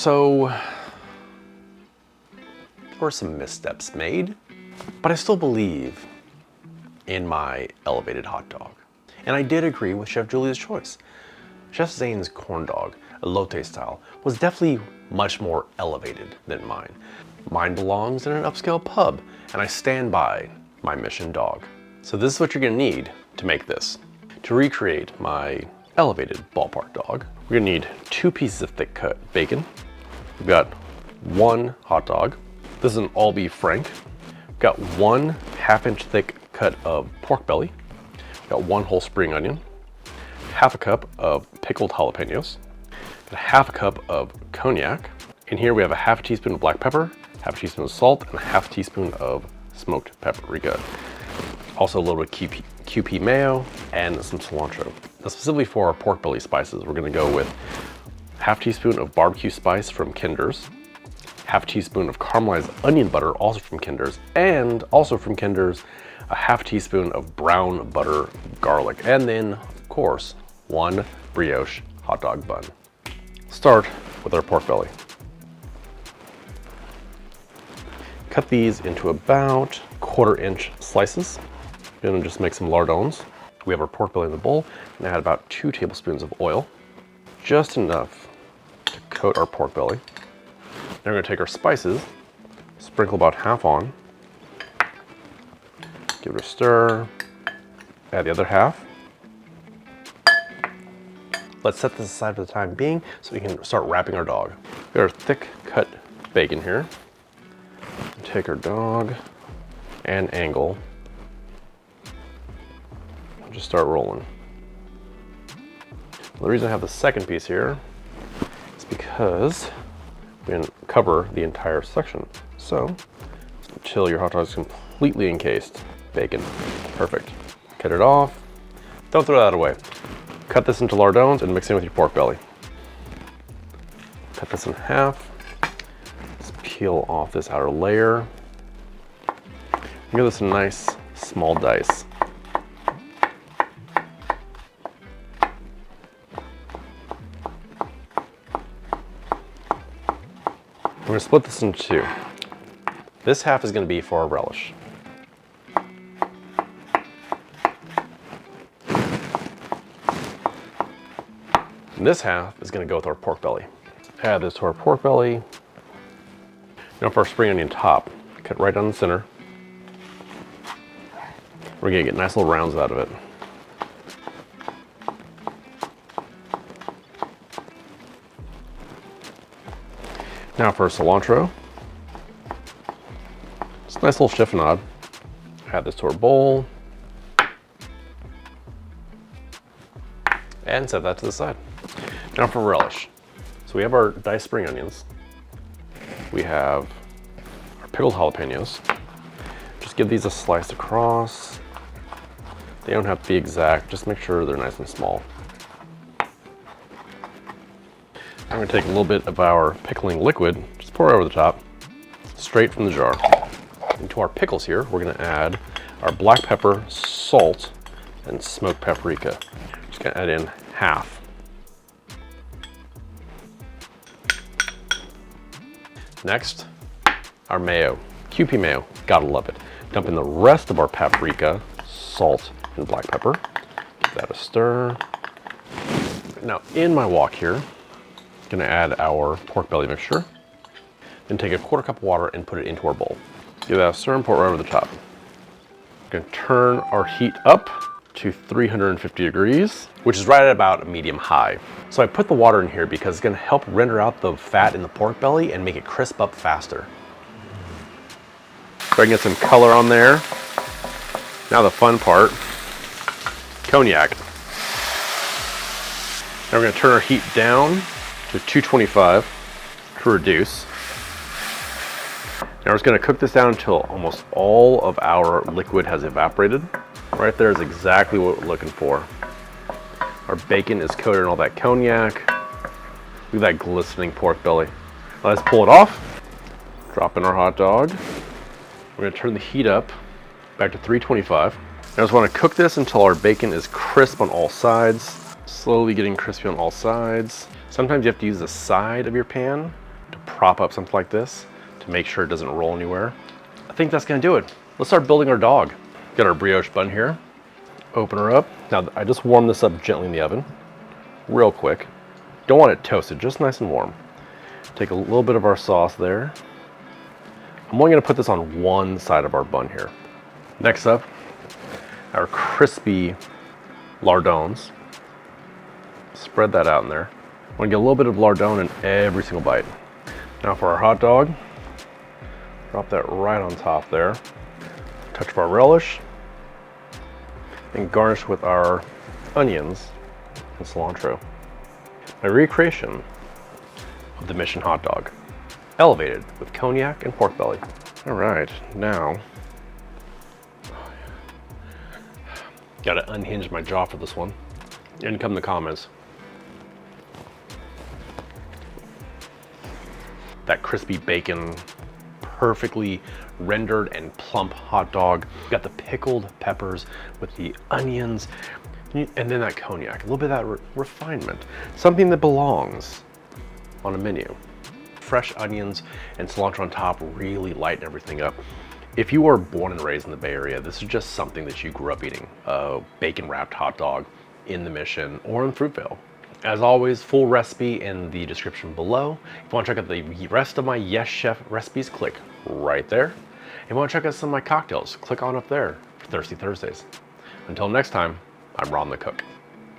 So there were some missteps made, but I still believe in my elevated hot dog. And I did agree with Chef Julia's choice. Chef Zane's corn dog, elote style, was definitely much more elevated than mine. Mine belongs in an upscale pub, and I stand by my mission dog. So this is what you're gonna need to make this. To recreate my elevated ballpark dog, we're gonna need 2 pieces of thick cut bacon. We've got 1 hot dog. This is an all beef Frank. We've got 1 1/2-inch thick cut of pork belly. We've got 1 whole spring onion. 1/2 cup of pickled jalapenos. Got 1/2 cup of cognac. In here we have a 1/2 teaspoon of black pepper, 1/2 teaspoon of salt, and a 1/2 teaspoon of smoked paprika. Also a little bit of QP mayo and some cilantro. Now specifically for our pork belly spices, we're gonna go with 1/2 teaspoon of barbecue spice from Kinder's, 1/2 teaspoon of caramelized onion butter, also from Kinder's, and also from Kinder's, a 1/2 teaspoon of brown butter garlic, and then, of course, 1 brioche hot dog bun. Start with our pork belly. Cut these into about 1/4-inch slices. We're gonna just make some lardons. We have our pork belly in the bowl, and add about 2 tablespoons of oil, just enough to coat our pork belly. Now we're gonna take our spices, sprinkle about half on, give it a stir, add the other half. Let's set this aside for the time being so we can start wrapping our dog. We got our thick cut bacon here. Take our dog and angle, and just start rolling. The reason I have the second piece here is because we're gonna cover the entire section. So until your hot dog is completely encased, bacon, perfect. Cut it off, don't throw that away. Cut this into lardons and mix it with your pork belly. Cut this in half. Let's peel off this outer layer. Give this a nice small dice. We're gonna split this into 2. This half is gonna be for our relish. And this half is gonna go with our pork belly. Add this to our pork belly. Now for our spring onion top, cut right down the center. We're gonna get nice little rounds out of it. Now for cilantro. Just a nice little chiffonade. Add this to our bowl. And set that to the side. Now for relish. So we have our diced spring onions. We have our pickled jalapenos. Just give these a slice across. They don't have to be exact, just make sure they're nice and small. I'm gonna take a little bit of our pickling liquid, just pour it over the top, straight from the jar. Into our pickles here, we're gonna add our black pepper, salt, and smoked paprika. Just gonna add in half. Next, our mayo, QP mayo, gotta love it. Dump in the rest of our paprika, salt, and black pepper. Give that a stir. Now in my wok here, I'm gonna add our pork belly mixture. Then take a 1/4 cup of water and put it into our bowl. Give that a stir and pour it right over the top. We're gonna turn our heat up to 350 degrees, which is right at about a medium high. So I put the water in here because it's gonna help render out the fat in the pork belly and make it crisp up faster. So I can get some color on there. Now the fun part, cognac. Now we're gonna turn our heat down to 225 to reduce. Now we're just gonna cook this down until almost all of our liquid has evaporated. Right there is exactly what we're looking for. Our bacon is coated in all that cognac. Look at that glistening pork belly. Now let's pull it off. Drop in our hot dog. We're gonna turn the heat up back to 325. I just wanna cook this until our bacon is crisp on all sides. Slowly getting crispy on all sides. Sometimes you have to use the side of your pan to prop up something like this to make sure it doesn't roll anywhere. I think that's gonna do it. Let's start building our dog. Got our brioche bun here. Open her up. Now I just warmed this up gently in the oven, real quick. Don't want it toasted, just nice and warm. Take a little bit of our sauce there. I'm only gonna put this on one side of our bun here. Next up, our crispy lardons. Spread that out in there. I'm gonna get a little bit of lardon in every single bite. Now for our hot dog, drop that right on top there. Touch of our relish, and garnish with our onions and cilantro. My recreation of the Mission hot dog, elevated with cognac and pork belly. All right, now, gotta unhinge my jaw for this one. In come the comments. That crispy bacon, perfectly rendered and plump hot dog. Got the pickled peppers with the onions, and then that cognac, a little bit of that refinement. Something that belongs on a menu. Fresh onions and cilantro on top really lighten everything up. If you are born and raised in the Bay Area, this is just something that you grew up eating. A bacon wrapped hot dog in the Mission or in Fruitvale. As always, full recipe in the description below. If you want to check out the rest of my Yes Chef recipes, click right there. If you want to check out some of my cocktails, click on up there for Thirsty Thursdays. Until next time, I'm Ron the Cook.